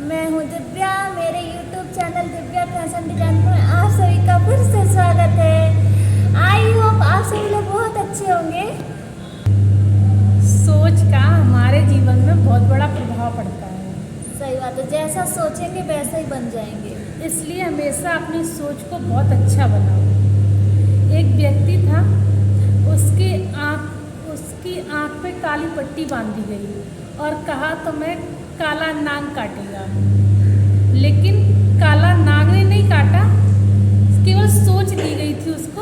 मैं हूँ दिव्या। मेरे YouTube channel Divya fashion design में आप सभी का फिर से स्वागत है। आई होप आप सभी लोग बहुत अच्छे होंगे। सोच का हमारे जीवन में बहुत बड़ा प्रभाव पड़ता है, सही बात है, जैसा सोचेंगे वैसा ही बन जाएंगे। इसलिए हमेशा अपनी सोच को बहुत अच्छा बनाओ। एक व्यक्ति था, उसकी आँख पे काली पट्टी बांधी गई और कहा तो मैं काला नाग काटेगा, लेकिन काला नाग ने नहीं काटा, केवल सोच दी गई थी उसको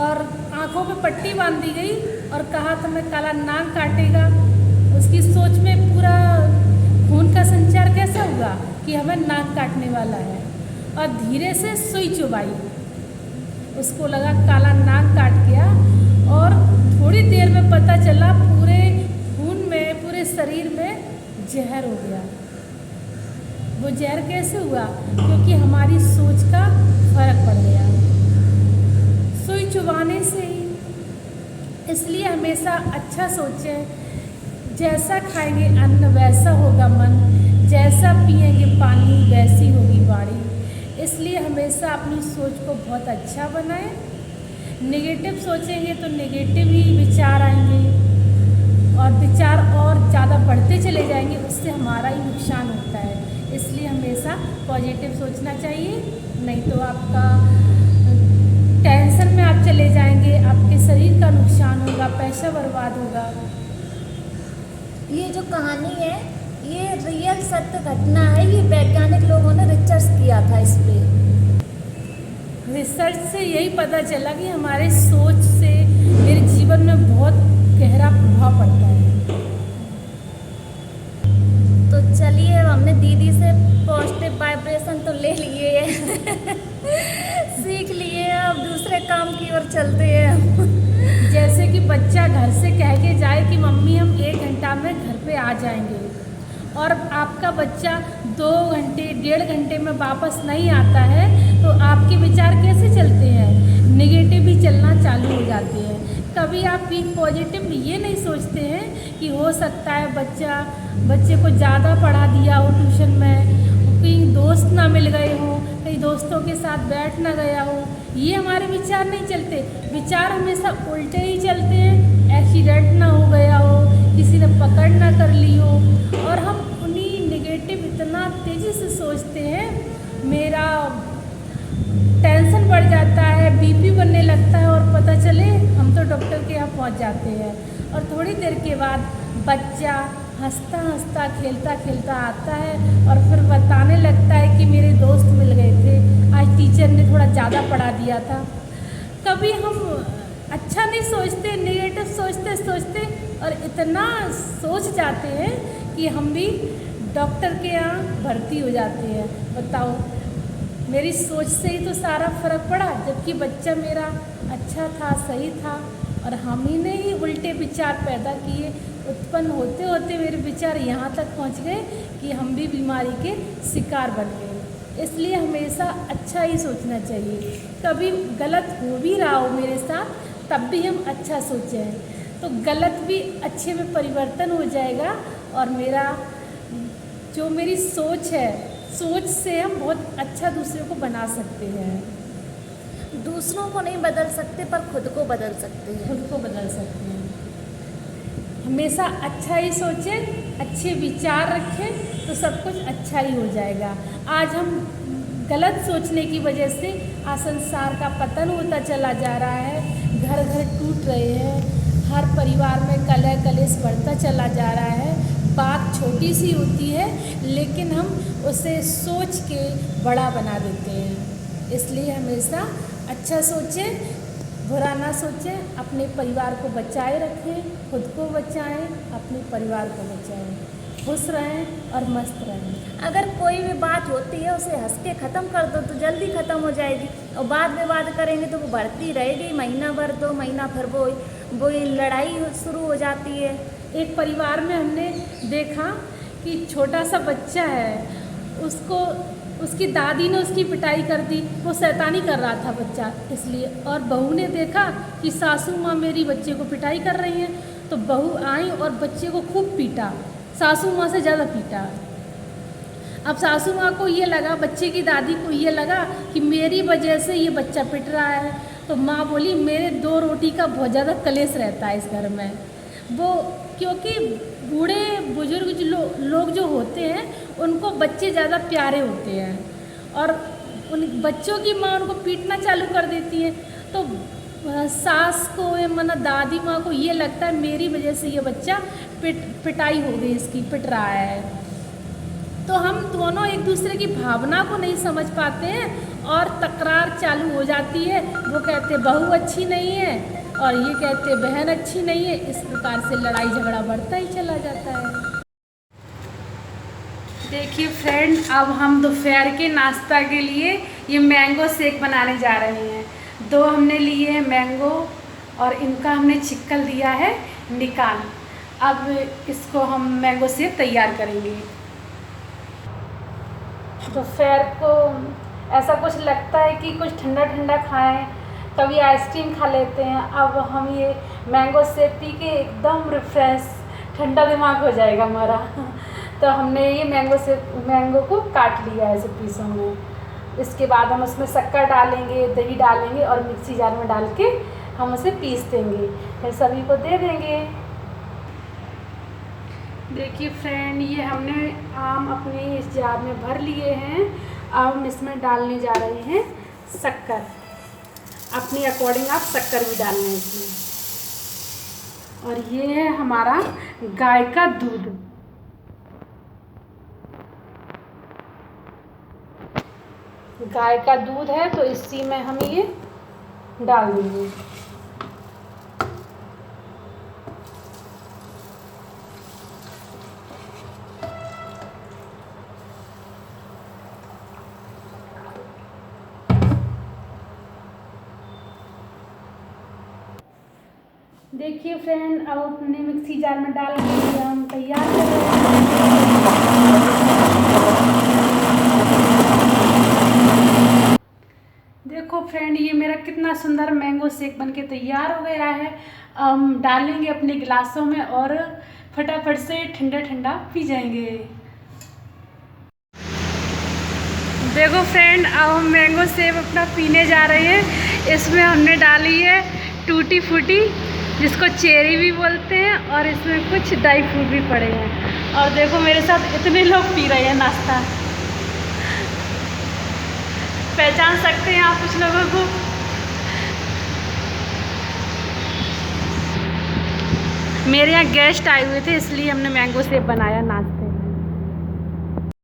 और आँखों पे पट्टी बांधी गई और कहा तो मैं काला नाग काटेगा। उसकी सोच में पूरा खून का संचार कैसा हुआ कि हमें नाक काटने वाला है, और धीरे से सुई चुभाई। उसको लगा काला नाक काट गया और थोड़ी देर में पता चला पूरे खून में, पूरे शरीर में जहर हो गया। वो जहर कैसे हुआ? क्योंकि हमारी सोच का फर्क पड़ गया सुई चुभाने से ही। इसलिए हमेशा अच्छा सोचें। जैसा खाएंगे अन्न वैसा होगा मन, जैसा पिएंगे पानी वैसी होगी वाणी। इसलिए हमेशा अपनी सोच को बहुत अच्छा बनाएं। नेगेटिव सोचेंगे तो नेगेटिव ही विचार आएंगे और विचार और ज़्यादा बढ़ते चले जाएंगे, उससे हमारा ही नुकसान होता है। इसलिए हमेशा पॉजिटिव सोचना चाहिए, नहीं तो आपका टेंशन में आप चले जाएंगे, आपके शरीर का नुकसान होगा, पैसा बर्बाद होगा। ये जो कहानी है ये रियल सत्य घटना है। ये वैज्ञानिक लोगों ने रिसर्च किया था इस पे। रिसर्च से यही पता चला कि हमारे सोच से मेरे जीवन में बहुत गहरा प्रभाव पड़ता है। तो चलिए, हमने दीदी से पॉजिटिव वाइब्रेशन तो ले लिए है सीख लिए, अब दूसरे काम की ओर चलते हैं। जैसे कि बच्चा घर से कह के जाए कि मम्मी हम 1 घंटा में घर पे आ जाएंगे, और आपका बच्चा 2 घंटे 1.5 घंटे में वापस नहीं आता है, तो आपके विचार कैसे चलते हैं? नेगेटिव ही चलना चालू हो जाते हैं। कभी आप भी पॉजिटिव ये नहीं सोचते हैं कि हो सकता है बच्चे को ज़्यादा पढ़ा दिया हो ट्यूशन में, कहीं दोस्त ना मिल गए हों, कहीं दोस्तों के साथ बैठ ना गया हो। ये हमारे विचार नहीं चलते। विचार हमेशा उल्टे ही चलते हैं। एक्सीडेंट ना हो गया हो, किसी ने पकड़ ना कर ली हो, और हम उन्हीं नेगेटिव इतना तेज़ी से सोचते हैं, मेरा टेंशन बढ़ जाता है, बीपी बनने लगता है, और पता चले हम तो डॉक्टर के यहाँ पहुँच जाते हैं। और थोड़ी देर के बाद बच्चा हंसता हंसता खेलता खेलता आता है और फिर बताने लगता है कि मेरे दोस्त मिल गए थे, आज टीचर ने थोड़ा ज़्यादा पढ़ा दिया था। कभी हम अच्छा नहीं सोचते, नेगेटिव सोचते सोचते और इतना सोच जाते हैं कि हम भी डॉक्टर के यहाँ भर्ती हो जाते हैं। बताओ, मेरी सोच से ही तो सारा फर्क पड़ा, जबकि बच्चा मेरा अच्छा था, सही था, और हम ही ने ही उल्टे विचार पैदा किए। उत्पन्न होते होते मेरे विचार यहाँ तक पहुँच गए कि हम भी बीमारी के शिकार बन गए। इसलिए हमेशा अच्छा ही सोचना चाहिए। कभी गलत हो भी रहा हो मेरे साथ, तब भी हम अच्छा सोचें तो गलत भी अच्छे में परिवर्तन हो जाएगा। और मेरी सोच है, सोच से हम बहुत अच्छा दूसरे को बना सकते हैं। दूसरों को नहीं बदल सकते पर खुद को बदल सकते हैं। खुद को बदल सकते हैं। हमेशा अच्छा ही सोचें, अच्छे विचार रखें तो सब कुछ अच्छा ही हो जाएगा। आज हम गलत सोचने की वजह से आज संसार का पतन होता चला जा रहा है, घर घर टूट रहे हैं, हर परिवार में कलह कलेश बढ़ता चला जा रहा है। बात छोटी सी होती है लेकिन हम उसे सोच के बड़ा बना देते हैं। इसलिए हमेशा अच्छा सोचें, बुरा ना सोचें, अपने परिवार को बचाए रखें, खुद को बचाएं, अपने परिवार को बचाएं, खुश रहें और मस्त रहें। अगर कोई भी बात होती है उसे हंस के ख़त्म कर दो तो जल्दी ख़त्म हो जाएगी, और बात विवाद करेंगे तो वो बढ़ती रहेगी। महीना भर 2 महीना फिर वो लड़ाई शुरू हो जाती है। एक परिवार में हमने देखा कि छोटा सा बच्चा है, उसकी दादी ने उसकी पिटाई कर दी, वो शैतानी कर रहा था बच्चा इसलिए। और बहू ने देखा कि सासू माँ मेरी बच्चे को पिटाई कर रही हैं, तो बहू आई और बच्चे को खूब पीटा, सासू माँ से ज़्यादा पीटा। अब सासू माँ को ये लगा, बच्चे की दादी को ये लगा कि मेरी वजह से ये बच्चा पिट रहा है। तो माँ बोली मेरे 2 रोटी का बहुत ज़्यादा कलेश रहता है इस घर में। वो क्योंकि बूढ़े बुजुर्ग लोग जो होते हैं उनको बच्चे ज़्यादा प्यारे होते हैं और उन बच्चों की माँ उनको पीटना चालू कर देती है। तो सास को माना दादी माँ को ये लगता है मेरी वजह से ये बच्चा पिटाई हो गई, इसकी पिट रहा है। तो हम दोनों एक दूसरे की भावना को नहीं समझ पाते हैं और तकरार चालू हो जाती है। वो कहते बहू अच्छी नहीं है और ये कहते बहन अच्छी नहीं है। इस प्रकार से लड़ाई झगड़ा बढ़ता ही चला जाता है। देखिए फ्रेंड, अब हम दोपहर के नाश्ता के लिए ये मैंगो शेक बनाने जा रहे हैं। 2 हमने लिए हैं मैंगो और इनका हमने छिक्कल दिया है निकाल। अब इसको हम मैंगो शेक तैयार करेंगे। दोपहर को ऐसा कुछ लगता है कि कुछ ठंडा ठंडा खाएं, कभी आइसक्रीम खा लेते हैं। अब हम ये मैंगो शेक पी के एकदम रिफ्रेश, ठंडा दिमाग हो जाएगा हमारा। तो हमने ये मैंगो को काट लिया है ऐसे पीसों में। इसके बाद हम उसमें शक्कर डालेंगे, दही डालेंगे और मिक्सी जार में डाल के हम उसे पीस देंगे, फिर सभी को दे देंगे। देखिए फ्रेंड, ये हमने आम अपने इस जार में भर लिए हैं। अब हम इसमें डालने जा रहे हैं शक्कर। अपने अकॉर्डिंग आप शक्कर भी डालना है इसमें। और ये है हमारा गाय का दूध। गाय का दूध है तो इसी में हम ये डाल देंगे। देखिए फ्रेंड, अब अपने मिक्सी जार में डाल के हम तैयार कर रहे हैं। देखो फ्रेंड, ये मेरा कितना सुंदर मैंगो शेक बनके तैयार हो गया है। हम डालेंगे अपने गिलासों में और फटाफट से ठंडा ठंडा पी जाएंगे। देखो फ्रेंड, अब हम मैंगो शेक अपना पीने जा रहे हैं। इसमें हमने डाली है टूटी फ्रूटी, जिसको चेरी भी बोलते हैं, और इसमें कुछ ड्राई फ्रूट भी पड़े हैं। और देखो मेरे साथ इतने लोग पी रहे हैं नाश्ता। पहचान सकते हैं आप कुछ लोगों को। मेरे यहाँ गेस्ट आए हुए थे, इसलिए हमने मैंगो शेक बनाया नाश्ते।